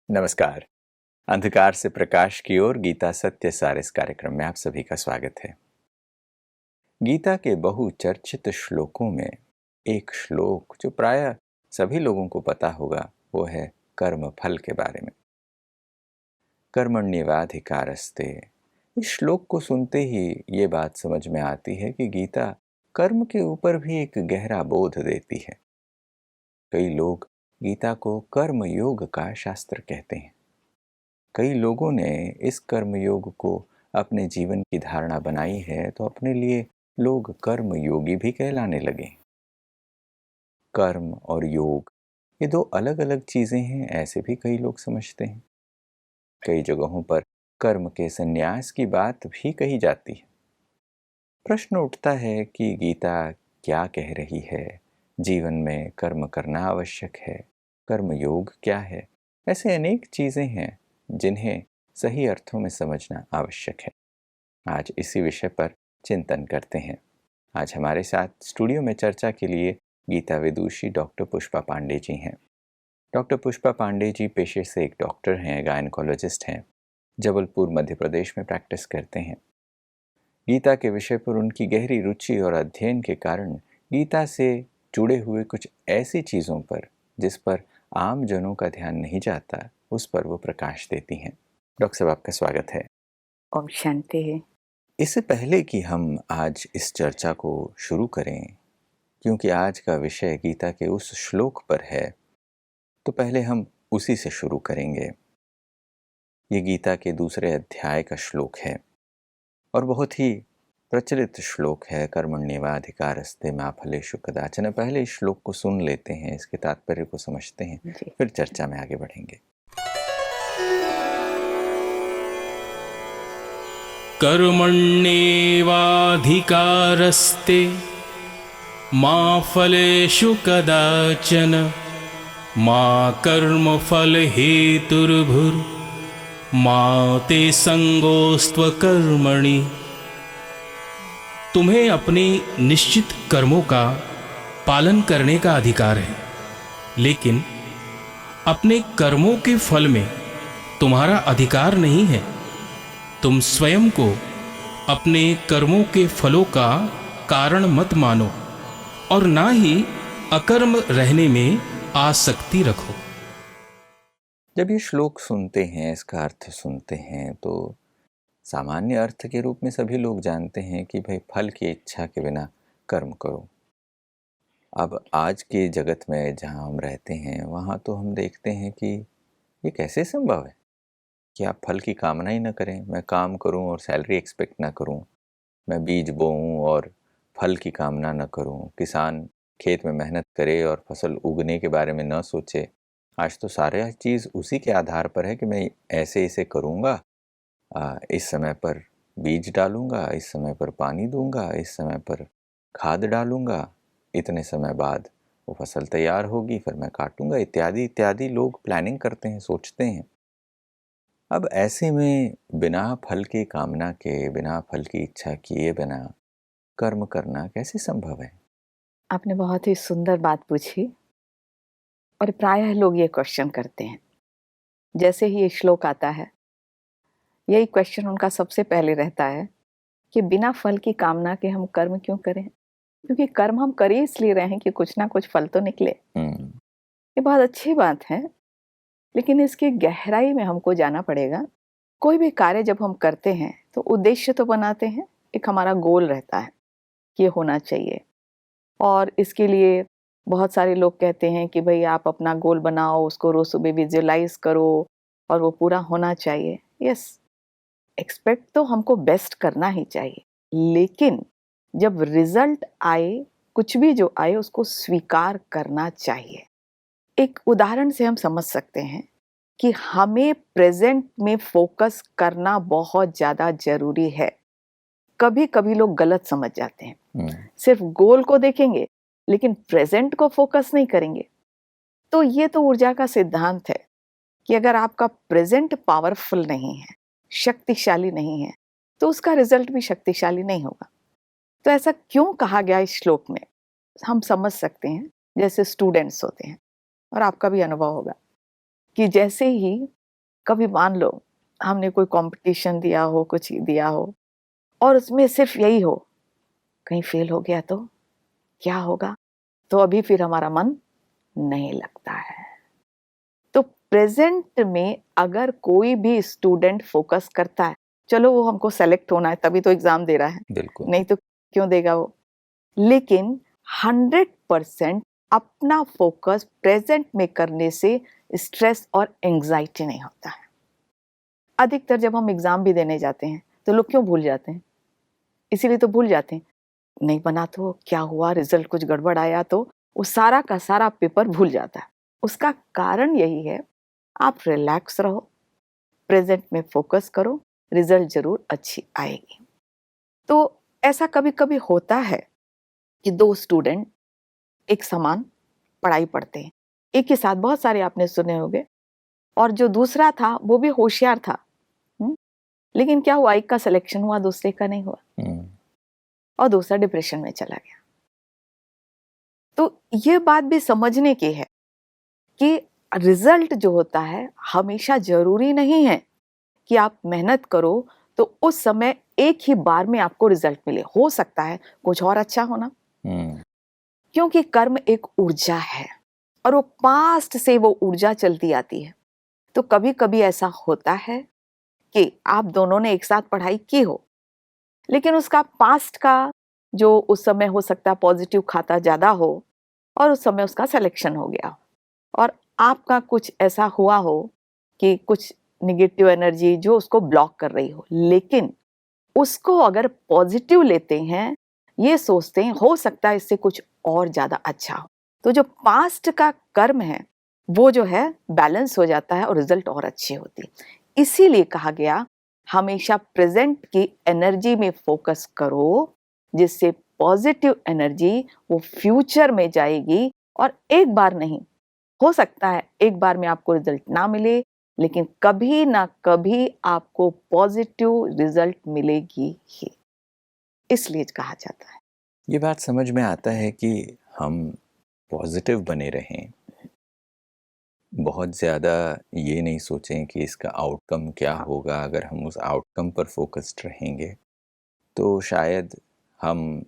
नमस्कार। अंधकार से प्रकाश की ओर गीता सत्य सार इस कार्यक्रम में आप सभी का स्वागत है। गीता के बहुचर्चित श्लोकों में एक श्लोक जो प्रायः सभी लोगों को पता होगा वो है कर्म फल के बारे में। कर्मण्येवाधिकारस्ते। इस श्लोक को सुनते ही ये बात समझ में आती है कि गीता कर्म के ऊपर भी एक गहरा बोध देती है। कई लोग गीता को कर्म योग का शास्त्र कहते हैं। कई लोगों ने इस कर्म योग को अपने जीवन की धारणा बनाई है तो अपने लिए लोग कर्म योगी भी कहलाने लगे। कर्म और योग ये दो अलग अलग चीजें हैं, ऐसे भी कई लोग समझते हैं। कई जगहों पर कर्म के संन्यास की बात भी कही जाती है। प्रश्न उठता है कि गीता क्या कह रही है? जीवन में कर्म करना आवश्यक है, कर्म योग क्या है? ऐसे अनेक चीजें हैं जिन्हें सही अर्थों में समझना आवश्यक है। आज इसी विषय पर चिंतन करते हैं। आज हमारे साथ स्टूडियो में चर्चा के लिए गीता विदुषी डॉक्टर पुष्पा पांडे जी हैं। डॉक्टर पुष्पा पांडे जी पेशे से एक डॉक्टर हैं, गायनकोलॉजिस्ट हैं। जबलपुर मध्य प्रदेश में प्रैक्टिस करते हैं। गीता के विषय पर उनकी गहरी रुचि और अध्ययन के कारण गीता से जुड़े हुए कुछ ऐसी चीज़ों पर जिस पर आम जनों का ध्यान नहीं जाता, उस पर वो प्रकाश देती हैं। डॉक्टर साहब, आपका स्वागत है। ओम शांति है। इससे पहले कि हम आज इस चर्चा को शुरू करें, क्योंकि आज का विषय गीता के उस श्लोक पर है, तो पहले हम उसी से शुरू करेंगे। ये गीता के दूसरे अध्याय का श्लोक है और बहुत ही प्रचलित श्लोक है। कर्मण्येवाधिकारस्ते मा फलेषु कदाचन। पहले इस श्लोक को सुन लेते हैं, इसके तात्पर्य को समझते हैं, फिर चर्चा में आगे बढ़ेंगे। कर्मण्येवाधिकारस्ते मा फलेषु कदाचन मा कर्मफल हेतुर्भुर्मा ते संगोस्त्वकर्मणि। तुम्हें अपने निश्चित कर्मों का पालन करने का अधिकार है, लेकिन अपने कर्मों के फल में तुम्हारा अधिकार नहीं है। तुम स्वयं को अपने कर्मों के फलों का कारण मत मानो और ना ही अकर्म रहने में आसक्ति रखो। जब ये श्लोक सुनते हैं, इसका अर्थ सुनते हैं, तो सामान्य अर्थ के रूप में सभी लोग जानते हैं कि भाई फल की इच्छा के बिना कर्म करो। अब आज के जगत में जहाँ हम रहते हैं वहाँ तो हम देखते हैं कि ये कैसे संभव है कि आप फल की कामना ही ना करें। मैं काम करूं और सैलरी एक्सपेक्ट ना करूं, मैं बीज बोऊं और फल की कामना ना करूं, किसान खेत में मेहनत करे और फसल उगने के बारे में ना सोचे। आज तो सारा चीज़ उसी के आधार पर है कि मैं ऐसे इसे करूंगा, इस समय पर बीज डालूंगा, इस समय पर पानी दूंगा, इस समय पर खाद डालूंगा, इतने समय बाद वो फसल तैयार होगी, फिर मैं काटूंगा, इत्यादि इत्यादि लोग प्लानिंग करते हैं, सोचते हैं। अब ऐसे में बिना फल की कामना के, बिना फल की इच्छा किए बिना कर्म करना कैसे संभव है? आपने बहुत ही सुंदर बात पूछी और प्रायः लोग ये क्वेश्चन करते हैं। जैसे ही ये श्लोक आता है, यही क्वेश्चन उनका सबसे पहले रहता है कि बिना फल की कामना के हम कर्म क्यों करें? क्योंकि कर्म हम कर ही इसलिए रहे हैं कि कुछ ना कुछ फल तो निकले। ये बहुत अच्छी बात है, लेकिन इसकी गहराई में हमको जाना पड़ेगा। कोई भी कार्य जब हम करते हैं तो उद्देश्य तो बनाते हैं, एक हमारा गोल रहता है कि ये होना चाहिए। और इसके लिए बहुत सारे लोग कहते हैं कि भाई आप अपना गोल बनाओ, उसको रोज सुबह विजुअलाइज करो और वो पूरा होना चाहिए। यस, एक्सपेक्ट तो हमको बेस्ट करना ही चाहिए, लेकिन जब रिजल्ट आए, कुछ भी जो आए उसको स्वीकार करना चाहिए। एक उदाहरण से हम समझ सकते हैं कि हमें प्रेजेंट में फोकस करना बहुत ज़्यादा जरूरी है। कभी कभी लोग गलत समझ जाते हैं, सिर्फ गोल को देखेंगे लेकिन प्रेजेंट को फोकस नहीं करेंगे। तो ये तो ऊर्जा का सिद्धांत है कि अगर आपका प्रेजेंट पावरफुल नहीं है, शक्तिशाली नहीं है, तो उसका रिजल्ट भी शक्तिशाली नहीं होगा। तो ऐसा क्यों कहा गया इस श्लोक में, हम समझ सकते हैं। जैसे स्टूडेंट्स होते हैं, और आपका भी अनुभव होगा कि जैसे ही कभी मान लो हमने कोई कंपटीशन दिया हो, कुछ दिया हो और उसमें सिर्फ यही हो, कहीं फेल हो गया तो क्या होगा? तो अभी फिर हमारा मन नहीं लगता है। तो प्रेजेंट में अगर कोई भी स्टूडेंट फोकस करता है, चलो वो हमको सेलेक्ट होना है तभी तो एग्जाम दे रहा है, बिल्कुल। नहीं तो क्यों देगा वो? लेकिन 100% अपना फोकस प्रेजेंट में करने से स्ट्रेस और एंजाइटी नहीं होता है। अधिकतर जब हम एग्जाम भी देने जाते हैं तो लोग क्यों भूल जाते हैं? इसीलिए तो भूल जाते हैं, नहीं बना तो क्या हुआ, रिजल्ट कुछ गड़बड़ आया तो वो सारा का सारा पेपर भूल जाता है। उसका कारण यही है, आप रिलैक्स रहो, प्रेजेंट में फोकस करो, रिजल्ट जरूर अच्छी आएगी। तो ऐसा कभी कभी होता है कि दो स्टूडेंट एक समान पढ़ाई पढ़ते हैं, एक ही साथ, बहुत सारे आपने सुने होंगे, और जो दूसरा था वो भी होशियार था, लेकिन क्या हुआ, एक का सिलेक्शन हुआ, दूसरे का नहीं हुआ और दूसरा डिप्रेशन में चला गया। तो ये बात भी समझने की है कि रिजल्ट जो होता है हमेशा जरूरी नहीं है कि आप मेहनत करो तो उस समय एक ही बार में आपको रिजल्ट मिले, हो सकता है कुछ और अच्छा होना। क्योंकि कर्म एक ऊर्जा है और वो पास्ट से वो ऊर्जा चलती आती है। तो कभी कभी ऐसा होता है कि आप दोनों ने एक साथ पढ़ाई की हो, लेकिन उसका पास्ट का जो उस समय हो सकता है पॉजिटिव खाता ज्यादा हो और उस समय उसका सिलेक्शन हो गया हो, और आपका कुछ ऐसा हुआ हो कि कुछ निगेटिव एनर्जी जो उसको ब्लॉक कर रही हो, लेकिन उसको अगर पॉजिटिव लेते हैं, ये सोचते हैं हो सकता है इससे कुछ और ज्यादा अच्छा हो, तो जो पास्ट का कर्म है वो जो है बैलेंस हो जाता है और रिजल्ट और अच्छी होती है। इसीलिए कहा गया हमेशा प्रेजेंट की एनर्जी में फोकस करो, जिससे पॉजिटिव एनर्जी वो फ्यूचर में जाएगी। और एक बार नहीं, हो सकता है एक बार में आपको रिजल्ट ना मिले, लेकिन कभी ना कभी आपको पॉजिटिव रिजल्ट मिलेगी ही, इसलिए कहा जाता है। ये बात समझ में आता है कि हम पॉजिटिव बने रहें, बहुत ज़्यादा ये नहीं सोचें कि इसका आउटकम क्या होगा। अगर हम उस आउटकम पर फोकस्ड रहेंगे तो शायद हम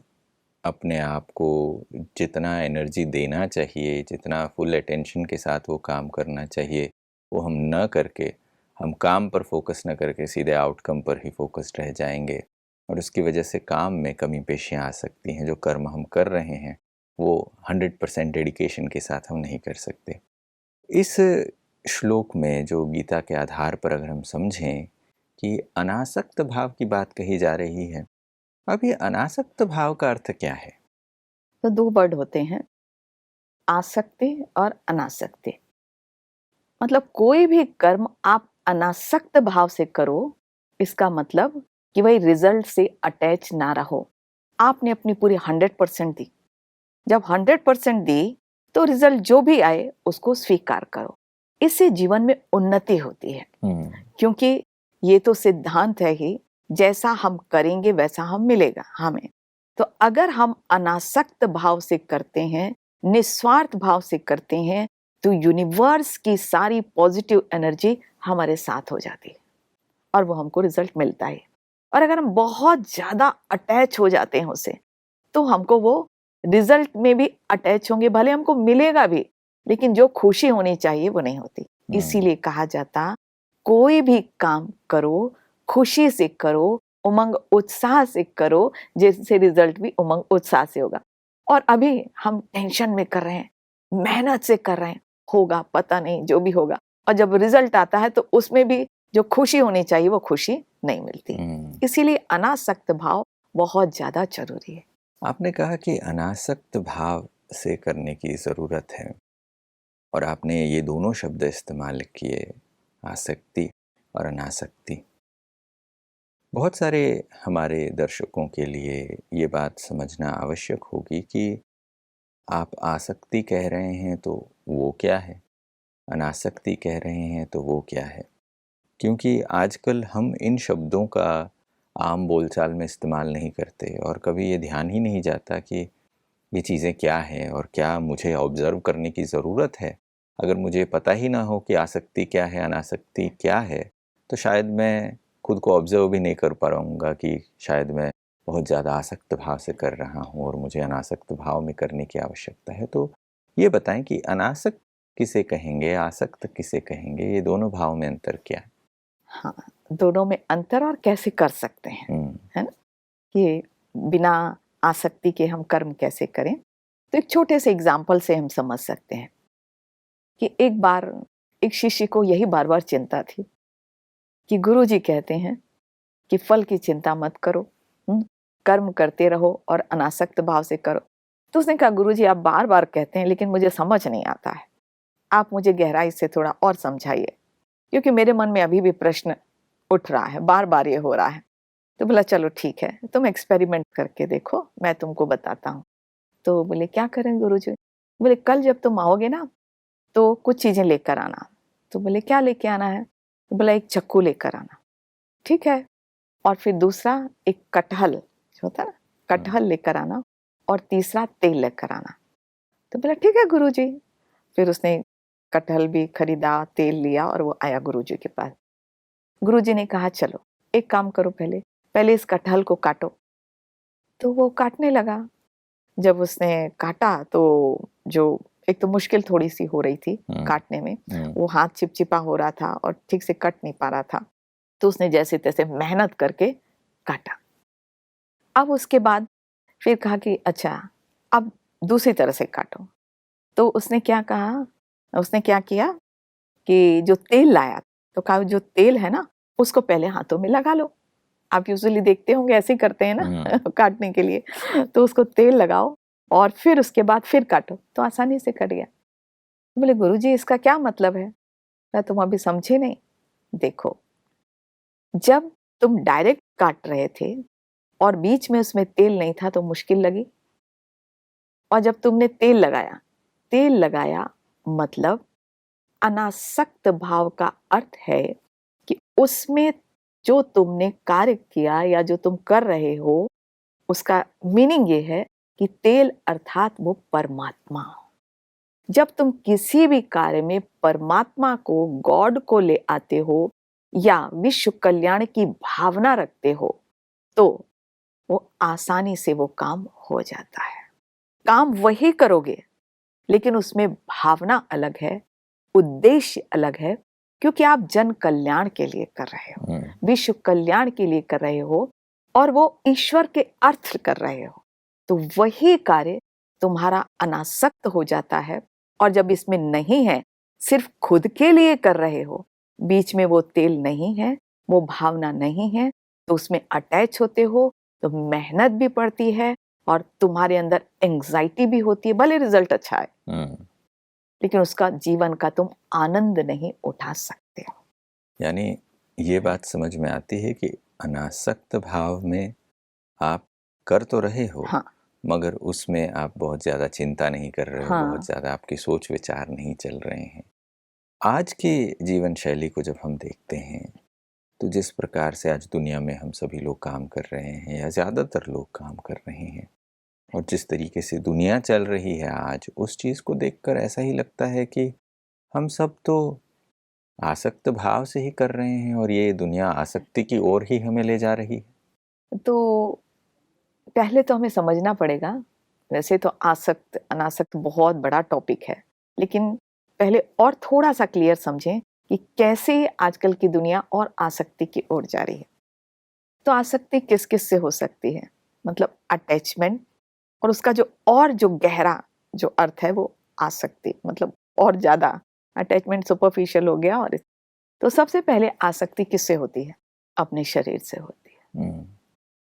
अपने आप को जितना एनर्जी देना चाहिए, जितना फुल अटेंशन के साथ वो काम करना चाहिए, वो हम न करके, हम काम पर फोकस न करके सीधे आउटकम पर ही फोकस्ड रह जाएंगे और उसकी वजह से काम में कमी पेशियाँ आ सकती हैं। जो कर्म हम कर रहे हैं वो 100% डेडिकेशन के साथ हम नहीं कर सकते। इस श्लोक में जो गीता के आधार पर अगर हम समझें कि अनासक्त भाव की बात कही जा रही है, अब ये अनासक्त भाव का अर्थ क्या है? तो दो वर्ड होते हैं, आसक्ति और अनासक्ति। मतलब कोई भी कर्म आप अनासक्त भाव से करो, इसका मतलब कि भाई रिजल्ट से अटैच ना रहो। आपने अपनी पूरी 100% दी, जब 100% दी तो रिजल्ट जो भी आए उसको स्वीकार करो। इससे जीवन में उन्नति होती है, क्योंकि ये तो सिद्धांत है ही, जैसा हम करेंगे वैसा हम मिलेगा हमें। तो अगर हम अनासक्त भाव से करते हैं, निस्वार्थ भाव से करते हैं, तो यूनिवर्स की सारी पॉजिटिव एनर्जी हमारे साथ हो जाती है और वो हमको रिजल्ट मिलता है। और अगर हम बहुत ज्यादा अटैच हो जाते हैं उससे, तो हमको वो रिजल्ट में भी अटैच होंगे, भले हमको मिलेगा भी, लेकिन जो खुशी होनी चाहिए वो नहीं होती। इसीलिए कहा जाता कोई भी काम करो खुशी से करो, उमंग उत्साह से करो, जिससे रिजल्ट भी उमंग उत्साह से होगा। और अभी हम टेंशन में कर रहे हैं, मेहनत से कर रहे हैं, होगा पता नहीं जो भी होगा, और जब रिजल्ट आता है तो उसमें भी जो खुशी होनी चाहिए वो खुशी नहीं मिलती। इसीलिए अनासक्त भाव बहुत ज्यादा जरूरी है। आपने कहा कि अनासक्त भाव से करने की ज़रूरत है, और आपने ये दोनों शब्द इस्तेमाल किए, आसक्ति और अनासक्ति। बहुत सारे हमारे दर्शकों के लिए ये बात समझना आवश्यक होगी कि आप आसक्ति कह रहे हैं तो वो क्या है, अनासक्ति कह रहे हैं तो वो क्या है। क्योंकि आजकल हम इन शब्दों का आम बोलचाल में इस्तेमाल नहीं करते और कभी ये ध्यान ही नहीं जाता कि ये चीज़ें क्या हैं और क्या मुझे ऑब्ज़र्व करने की ज़रूरत है अगर मुझे पता ही ना हो कि आसक्ति क्या है, अनासक्ति क्या है, तो शायद मैं खुद को ऑब्जर्व भी नहीं कर पाऊंगा कि शायद मैं बहुत ज़्यादा आसक्त भाव से कर रहा हूँ और मुझे अनासक्त भाव में करने की आवश्यकता है। तो ये बताएं कि अनासक्त किसे कहेंगे, आसक्त किसे कहेंगे, ये दोनों भाव में अंतर क्या है? हाँ, दोनों में अंतर और कैसे कर सकते हैं, है ना, कि बिना आसक्ति के हम कर्म कैसे करें। तो एक छोटे से एग्जाम्पल से हम समझ सकते हैं कि एक बार एक शिष्य को यही बार बार चिंता थी कि गुरुजी कहते हैं कि फल की चिंता मत करो, कर्म करते रहो और अनासक्त भाव से करो। तो उसने कहा, गुरुजी आप बार बार कहते हैं लेकिन मुझे समझ नहीं आता है, आप मुझे गहराई से थोड़ा और समझाइए, क्योंकि मेरे मन में अभी भी प्रश्न उठ रहा है, बार बार ये हो रहा है। तो बोला चलो ठीक है, तुम एक्सपेरिमेंट करके देखो, मैं तुमको बताता हूँ। तो बोले क्या करें गुरुजी? बोले कल जब तुम आओगे ना तो कुछ चीजें लेकर आना। तो बोले क्या लेके आना है? तो बोला एक चक्कू लेकर आना। ठीक है। और फिर दूसरा एक कटहल जो होता है, कटहल लेकर आना, और तीसरा तेल लेकर आना। तो बोला ठीक है गुरुजी। फिर उसने कटहल भी खरीदा, तेल लिया और वो आया गुरुजी के पास। गुरुजी ने कहा चलो एक काम करो, पहले इस कटहल को काटो। तो वो काटने लगा। जब उसने काटा तो जो एक तो मुश्किल थोड़ी सी हो रही थी काटने में, वो हाथ चिपचिपा हो रहा था और ठीक से कट नहीं पा रहा था। तो उसने जैसे तैसे मेहनत करके काटा। अब उसके बाद फिर कहा कि अच्छा अब दूसरी तरह से काटो। तो उसने क्या किया कि जो तेल लाया, तो कहा जो तेल है ना उसको पहले हाथों में लगा लो। आप यूजुअली देखते होंगे ऐसे ही करते हैं ना काटने के लिए। तो उसको तेल लगाओ और फिर उसके बाद फिर काटो, तो आसानी से कट गया। बोले गुरुजी इसका क्या मतलब है? तुम अभी समझे नहीं। देखो, जब तुम डायरेक्ट काट रहे थे और बीच में उसमें तेल नहीं था तो मुश्किल लगी, और जब तुमने तेल लगाया मतलब अनासक्त भाव का अर्थ है कि उसमें जो तुमने कार्य किया या जो तुम कर रहे हो उसका मीनिंग ये है कि तेल अर्थात वो परमात्मा। जब तुम किसी भी कार्य में परमात्मा को, गॉड को ले आते हो या विश्व कल्याण की भावना रखते हो तो वो आसानी से वो काम हो जाता है। काम वही करोगे लेकिन उसमें भावना अलग है, उद्देश्य अलग है, क्योंकि आप जन कल्याण के लिए कर रहे हो, विश्व कल्याण के लिए कर रहे हो और वो ईश्वर के अर्थ कर रहे हो। तो वही कार्य तुम्हारा अनासक्त हो जाता है। और जब इसमें नहीं है, सिर्फ खुद के लिए कर रहे हो, बीच में वो तेल नहीं है, वो भावना नहीं है, तो उसमें अटैच होते हो तो मेहनत भी पड़ती है और तुम्हारे अंदर एंग्जाइटी भी होती है। भले रिजल्ट अच्छा है लेकिन उसका जीवन का तुम आनंद नहीं उठा सकते हो। यानी ये बात समझ में आती है कि अनासक्त भाव में आप कर तो रहे हो, हाँ, मगर उसमें आप बहुत ज़्यादा चिंता नहीं कर रहे हो, हाँ, बहुत ज़्यादा आपकी सोच विचार नहीं चल रहे हैं। आज की जीवन शैली को जब हम देखते हैं तो जिस प्रकार से आज दुनिया में हम सभी लोग काम कर रहे हैं या ज़्यादातर लोग काम कर रहे हैं और जिस तरीके से दुनिया चल रही है आज, उस चीज़ को देखकर ऐसा ही लगता है कि हम सब तो आसक्त भाव से ही कर रहे हैं और ये दुनिया आसक्ति की ओर ही हमें ले जा रही है। तो पहले तो हमें समझना पड़ेगा, वैसे तो आसक्त अनासक्त बहुत बड़ा टॉपिक है, लेकिन पहले और थोड़ा सा क्लियर समझें कि कैसे आजकल की दुनिया और आसक्ति की ओर जा रही है। तो आसक्ति किस किस से हो सकती है? मतलब अटैचमेंट, और उसका जो गहरा जो अर्थ है वो आसक्ति, मतलब और ज्यादा। अटैचमेंट सुपरफिशियल हो गया। और तो सबसे पहले आसक्ति किससे होती है? अपने शरीर से होती है।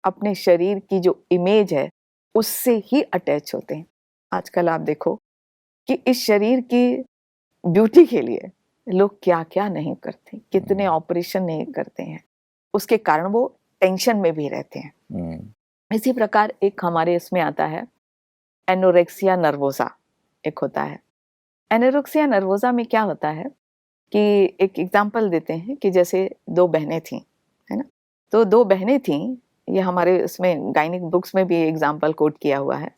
अपने शरीर की जो इमेज है उससे ही अटैच होते हैं। आजकल आप देखो कि इस शरीर की ब्यूटी के लिए लोग क्या क्या नहीं करते, कितने ऑपरेशन नहीं करते हैं, उसके कारण वो टेंशन में भी रहते हैं। इसी प्रकार एक हमारे इसमें आता है एनोरेक्सिया नर्वोसा, एक होता है। एनोरेक्सिया नर्वोसा में क्या होता है कि एक एग्जांपल देते हैं कि जैसे दो बहनें थीं, है ना। तो दो बहनें थीं, ये हमारे इसमें गायनिक बुक्स में भी एग्जांपल कोट किया हुआ है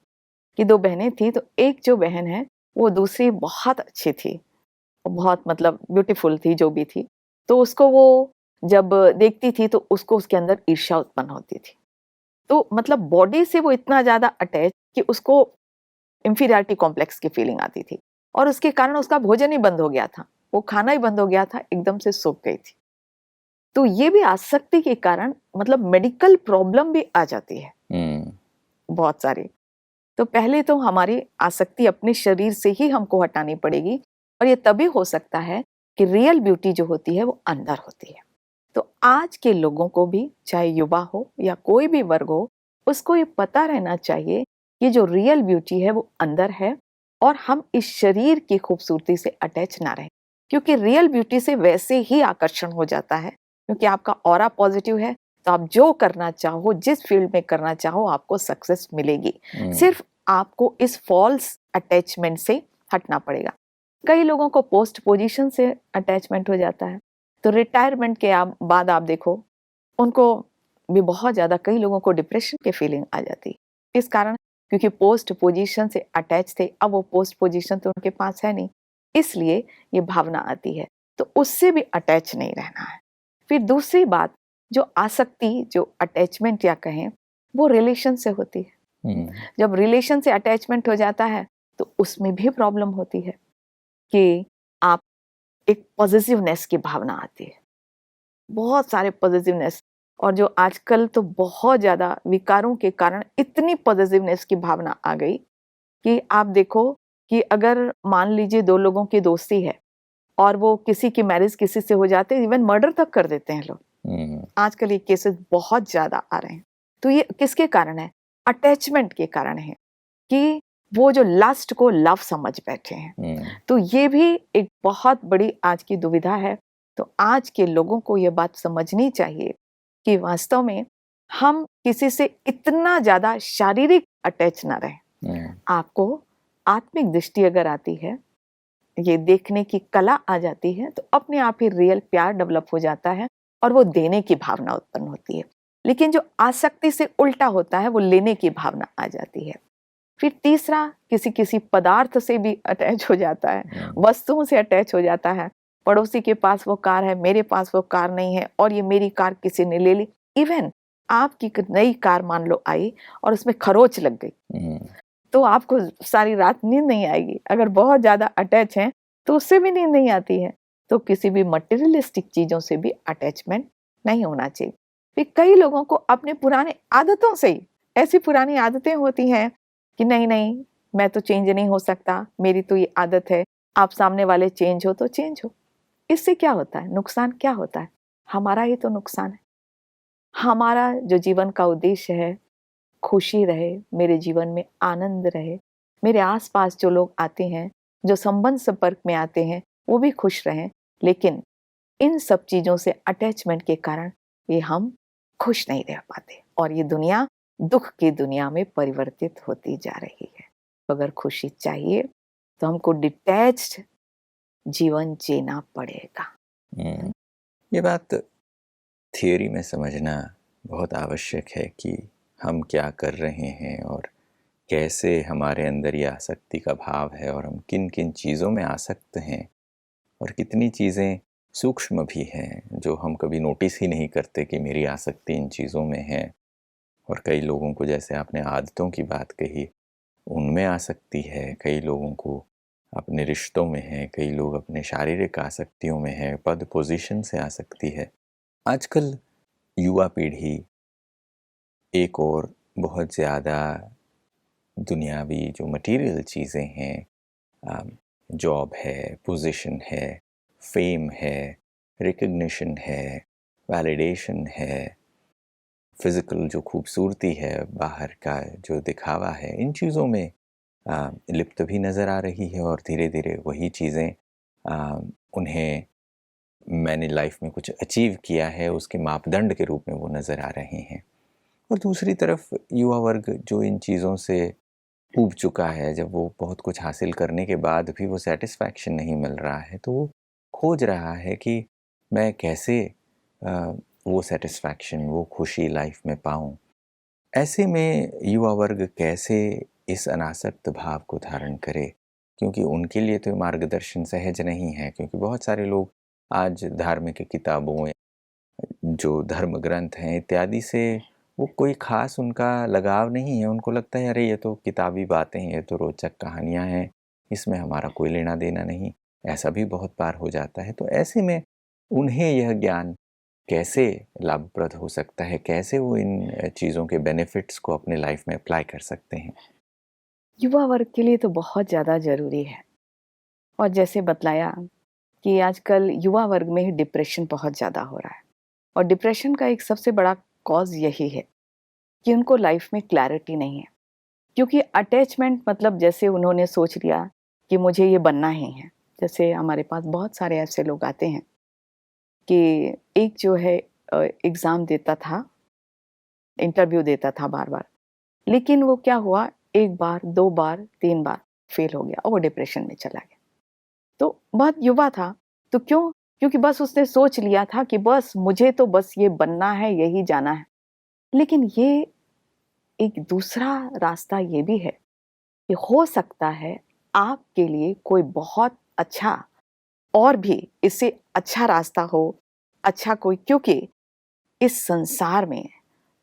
कि दो बहनें थीं। तो एक जो बहन है वो दूसरी बहुत अच्छी थी, बहुत मतलब ब्यूटीफुल थी जो भी थी, तो उसको वो जब देखती थी तो उसको उसके अंदर ईर्ष्या उत्पन्न होती थी। तो मतलब बॉडी से वो इतना ज़्यादा अटैच कि उसको इंफीरियरिटी कॉम्प्लेक्स की फीलिंग आती थी और उसके कारण उसका भोजन ही बंद हो गया था, वो खाना ही बंद हो गया था, एकदम से सूख गई थी। तो ये भी आसक्ति के कारण मतलब मेडिकल प्रॉब्लम भी आ जाती है बहुत सारी। तो पहले तो हमारी आसक्ति अपने शरीर से ही हमको हटानी पड़ेगी और ये तभी हो सकता है कि रियल ब्यूटी जो होती है वो अंदर होती है। तो आज के लोगों को भी, चाहे युवा हो या कोई भी वर्ग हो, उसको ये पता रहना चाहिए कि जो रियल ब्यूटी है वो अंदर है और हम इस शरीर की खूबसूरती से अटैच ना रहें, क्योंकि रियल ब्यूटी से वैसे ही आकर्षण हो जाता है, क्योंकि आपका ऑरा पॉजिटिव है तो आप जो करना चाहो, जिस फील्ड में करना चाहो, आपको सक्सेस मिलेगी। सिर्फ आपको इस फॉल्स अटैचमेंट से हटना पड़ेगा। कई लोगों को पोस्ट पोजीशन से अटैचमेंट हो जाता है, तो रिटायरमेंट के बाद आप देखो, उनको भी बहुत ज़्यादा, कई लोगों को डिप्रेशन की फीलिंग आ जाती है। इस कारण, क्योंकि पोस्ट पोजीशन से अटैच थे, अब वो पोस्ट पोजीशन तो उनके पास है नहीं, इसलिए ये भावना आती है। तो उससे भी अटैच नहीं रहना है। फिर दूसरी बात, जो आसक्ति, जो अटैचमेंट या कहें, वो रिलेशन से होती है। जब रिलेशन से अटैचमेंट हो जाता है तो उसमें भी प्रॉब्लम होती है कि आप एक पॉजिटिवनेस की भावना आती है, बहुत सारे पॉजिटिवनेस, और जो आजकल तो बहुत ज़्यादा विकारों के कारण इतनी पॉजिटिवनेस की भावना आ गई कि आप देखो कि अगर मान लीजिए दो लोगों की दोस्ती है और वो किसी की मैरिज किसी से हो जाते हैं, इवन मर्डर तक कर देते हैं लोग। आजकल ये केसेस बहुत ज़्यादा आ रहे हैं। तो ये किसके कारण है? अटैचमेंट के कारण है कि वो जो लस्ट को लव समझ बैठे हैं। तो ये भी एक बहुत बड़ी आज की दुविधा है। तो आज के लोगों को ये बात समझनी चाहिए कि वास्तव में हम किसी से इतना ज़्यादा शारीरिक अटैच ना रहें। आपको आत्मिक दृष्टि अगर आती है, ये देखने की कला आ जाती है, तो अपने आप ही रियल प्यार डेवलप हो जाता है और वो देने की भावना उत्पन्न होती है। लेकिन जो आसक्ति से उल्टा होता है, वो लेने की भावना आ जाती है। फिर तीसरा, किसी किसी पदार्थ से भी अटैच हो जाता है, वस्तुओं से अटैच हो जाता है। पड़ोसी के पास वो कार है, मेरे पास वो कार नहीं है, और ये मेरी कार किसी ने ले ली। इवन आपकी नई कार मान लो आई और उसमें खरोच लग गई, तो आपको सारी रात नींद नहीं आएगी। अगर बहुत ज्यादा अटैच हैं तो उससे भी नींद नहीं आती है। तो किसी भी मटेरियलिस्टिक चीजों से भी अटैचमेंट नहीं होना चाहिए। फिर कई लोगों को अपने पुराने आदतों से ही, ऐसी पुरानी आदतें होती हैं कि नहीं नहीं, मैं तो चेंज नहीं हो सकता, मेरी तो ये आदत है। आप सामने वाले चेंज हो तो चेंज हो। इससे क्या होता है? नुकसान क्या होता है? हमारा ही तो नुकसान है। हमारा जो जीवन का उद्देश्य है, खुशी रहे, मेरे जीवन में आनंद रहे, मेरे आसपास जो लोग आते हैं, जो संबंध संपर्क में आते हैं, वो भी खुश रहें। लेकिन इन सब चीजों से अटैचमेंट के कारण ये हम खुश नहीं रह पाते और ये दुनिया दुख की दुनिया में परिवर्तित होती जा रही है। तो अगर खुशी चाहिए तो हमको डिटैच्ड जीवन जीना पड़ेगा। ये बात थियोरी में समझना बहुत आवश्यक है कि हम क्या कर रहे हैं और कैसे हमारे अंदर ये आसक्ति का भाव है और हम किन किन चीज़ों में आसक्त हैं और कितनी चीज़ें सूक्ष्म भी हैं जो हम कभी नोटिस ही नहीं करते कि मेरी आसक्ति इन चीज़ों में है। और कई लोगों को, जैसे आपने आदतों की बात कही, उनमें आसक्ति है, कई लोगों को अपने रिश्तों में है, कई लोग अपने शारीरिक आसक्तियों में है, पद पोजीशन से आसक्ति है। आजकल युवा पीढ़ी एक और बहुत ज़्यादा दुनियावी जो मटेरियल चीज़ें हैं, जॉब है, पोजीशन है, फेम है, रिकग्निशन है, वैलिडेशन है, फिज़िकल जो खूबसूरती है, बाहर का जो दिखावा है, इन चीज़ों में लिप्त भी नज़र आ रही है और धीरे धीरे वही चीज़ें उन्हें मैंने लाइफ में कुछ अचीव किया है उसके मापदंड के रूप में वो नज़र आ रहे हैं। और दूसरी तरफ युवा वर्ग जो इन चीज़ों से ऊब चुका है, जब वो बहुत कुछ हासिल करने के बाद भी वो सेटिस्फैक्शन नहीं मिल रहा है, तो वो खोज रहा है कि मैं कैसे वो सेटिस्फैक्शन, वो खुशी लाइफ में पाऊँ। ऐसे में युवा वर्ग कैसे इस अनासक्त भाव को धारण करे? क्योंकि उनके लिए तो मार्गदर्शन सहज नहीं है, क्योंकि बहुत सारे लोग आज धार्मिक किताबों, जो धर्म ग्रंथ हैं इत्यादि से वो कोई ख़ास उनका लगाव नहीं है। उनको लगता है अरे ये तो किताबी बातें हैं, ये तो रोचक कहानियाँ हैं, इसमें हमारा कोई लेना देना नहीं। ऐसा भी बहुत बार हो जाता है। तो ऐसे में उन्हें यह ज्ञान कैसे लाभप्रद हो सकता है, कैसे वो इन चीज़ों के बेनिफिट्स को अपने लाइफ में अप्लाई कर सकते हैं? युवा वर्ग के लिए तो बहुत ज़्यादा ज़रूरी है। और जैसे बतलाया कि आजकल युवा वर्ग में ही डिप्रेशन बहुत ज़्यादा हो रहा है, और डिप्रेशन का एक सबसे बड़ा कॉज यही है कि उनको लाइफ में क्लैरिटी नहीं है। क्योंकि अटैचमेंट मतलब जैसे उन्होंने सोच लिया कि मुझे ये बनना ही है। जैसे हमारे पास बहुत सारे ऐसे लोग आते हैं कि एक जो है एग्ज़ाम देता था, इंटरव्यू देता था बार-बार, लेकिन वो क्या हुआ, 1 बार, 2 बार, 3 बार फेल हो गया और वो डिप्रेशन में चला गया। तो बहुत युवा था, तो क्यों? क्योंकि बस उसने सोच लिया था कि बस मुझे तो बस ये बनना है, यही जाना है। लेकिन ये एक दूसरा रास्ता ये भी है कि हो सकता है आपके लिए कोई बहुत अच्छा और भी इससे अच्छा रास्ता हो, अच्छा कोई, क्योंकि इस संसार में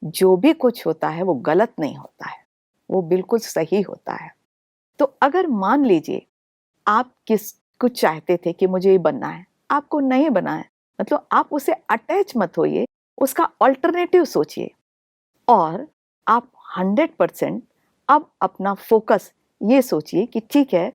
जो भी कुछ होता है वो गलत नहीं होता है, वो बिल्कुल सही होता है। तो अगर मान लीजिए आप किस कुछ चाहते थे कि मुझे ये बनना है, आपको नहीं बना है, मतलब आप उसे अटैच मत होइए, उसका अल्टरनेटिव सोचिए और आप 100% अब अपना फोकस ये सोचिए कि ठीक है,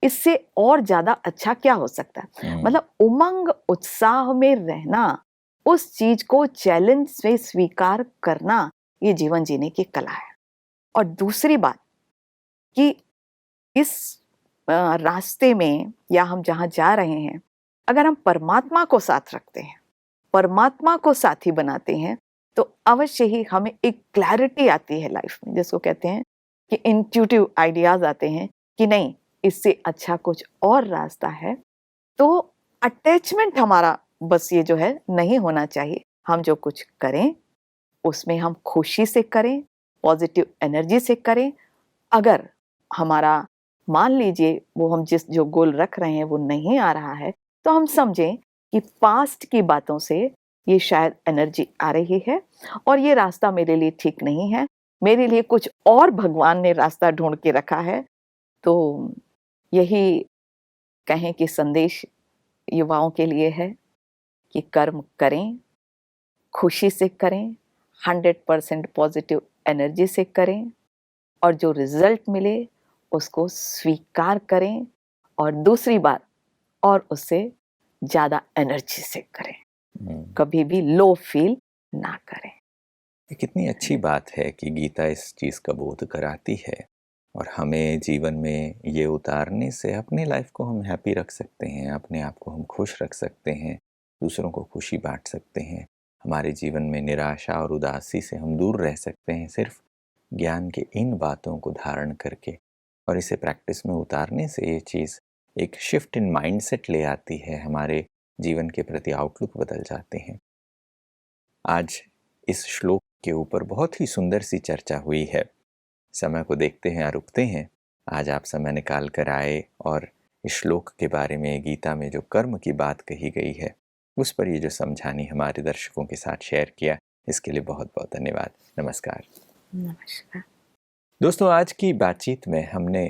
इससे और ज़्यादा अच्छा क्या हो सकता है। मतलब उमंग उत्साह में रहना, उस चीज को चैलेंज से स्वीकार करना, ये जीवन जीने की कला है। और दूसरी बात कि इस रास्ते में या हम जहाँ जा रहे हैं, अगर हम परमात्मा को साथ रखते हैं, परमात्मा को साथी बनाते हैं, तो अवश्य ही हमें एक क्लैरिटी आती है लाइफ में, जिसको कहते हैं कि इंट्यूटिव आइडियाज आते हैं कि नहीं, इससे अच्छा कुछ और रास्ता है। तो अटैचमेंट हमारा बस ये जो है नहीं होना चाहिए। हम जो कुछ करें उसमें हम खुशी से करें, पॉजिटिव एनर्जी से करें। अगर हमारा मान लीजिए वो हम जिस जो गोल रख रहे हैं वो नहीं आ रहा है, तो हम समझें कि पास्ट की बातों से ये शायद एनर्जी आ रही है और ये रास्ता मेरे लिए ठीक नहीं है, मेरे लिए कुछ और भगवान ने रास्ता ढूंढ के रखा है। तो यही कहें कि संदेश युवाओं के लिए है कि कर्म करें, खुशी से करें, 100% पॉजिटिव एनर्जी से करें और जो रिजल्ट मिले उसको स्वीकार करें, और दूसरी बात और उससे ज़्यादा एनर्जी से करें, कभी भी लो फील ना करें। ये कितनी अच्छी बात है कि गीता इस चीज़ का बोध कराती है और हमें जीवन में ये उतारने से अपने लाइफ को हम हैप्पी रख सकते हैं, अपने आप को हम खुश रख सकते हैं, दूसरों को खुशी बांट सकते हैं, हमारे जीवन में निराशा और उदासी से हम दूर रह सकते हैं सिर्फ ज्ञान के इन बातों को धारण करके। और इसे प्रैक्टिस में उतारने से ये चीज़ एक शिफ्ट इन माइंडसेट ले आती है, हमारे जीवन के प्रति आउटलुक बदल जाते हैं। आज इस श्लोक के ऊपर बहुत ही सुंदर सी चर्चा हुई है। समय को देखते हैं और रुकते हैं। आज आप समय निकाल कर आए और इस श्लोक के बारे में, गीता में जो कर्म की बात कही गई है उस पर ये जो समझानी हमारे दर्शकों के साथ शेयर किया, इसके लिए बहुत बहुत धन्यवाद। नमस्कार। नमस्कार दोस्तों, आज की बातचीत में हमने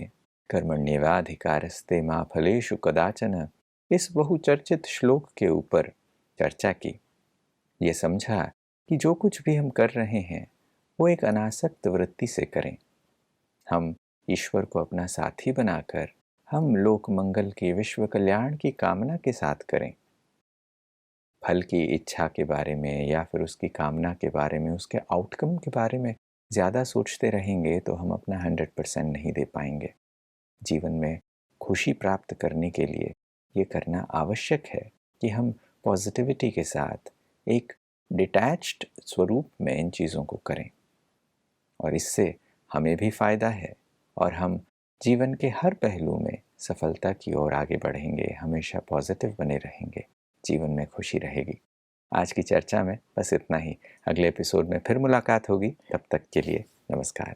कर्मण्येवाधिकारस्ते मा फलेषु कदाचन इस बहुचर्चित श्लोक के ऊपर चर्चा की। ये समझा कि जो कुछ भी हम कर रहे हैं वो एक अनासक्त वृत्ति से करें। हम ईश्वर को अपना साथी बनाकर हम लोक मंगल की, विश्व कल्याण की कामना के साथ करें। फल की इच्छा के बारे में या फिर उसकी कामना के बारे में, उसके आउटकम के बारे में ज़्यादा सोचते रहेंगे तो हम अपना 100% नहीं दे पाएंगे। जीवन में खुशी प्राप्त करने के लिए ये करना आवश्यक है कि हम पॉजिटिविटी के साथ एक डिटैच्ड स्वरूप में इन चीज़ों को करें, और इससे हमें भी फ़ायदा है और हम जीवन के हर पहलू में सफलता की ओर आगे बढ़ेंगे, हमेशा पॉजिटिव बने रहेंगे, जीवन में खुशी रहेगी। आज की चर्चा में बस इतना ही। अगले एपिसोड में फिर मुलाकात होगी। तब तक के लिए नमस्कार।